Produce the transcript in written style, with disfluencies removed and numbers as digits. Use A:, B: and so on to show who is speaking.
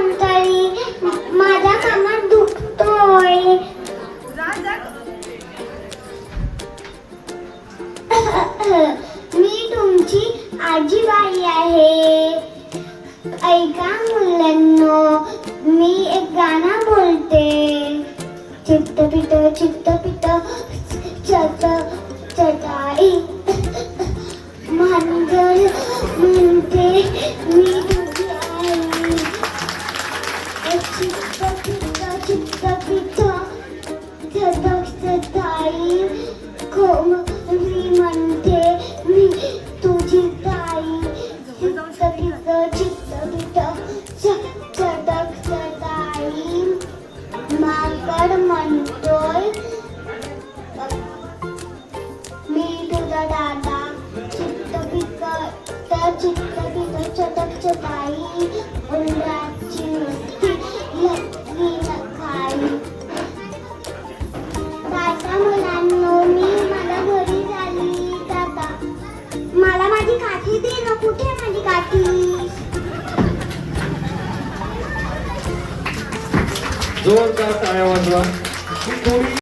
A: कोणतरी, माझा कामात दुखतोय. मी तुमची आजीबाई आहे. ऐका मुलांनो, मी एक गाणं बोलते. चित्त पित चट चटाई मांजर म्हणते मी तुझी आई. चित्त पित चटक चटाई कोमरी म्हणते मी तुझी ताई. चित्त पित चटक चटाई माकड म्हणतोय मी तुझा दादा. चित्त पित चटक चटाई उंदराची नुसती लटकी नखाई. टाटा मुलांनो, मी मला घरी झाली. टाटा. मला माझी काठी दे ना. कुठे आहे माझी काठी?
B: जोरदार टाळ्या वाजवा.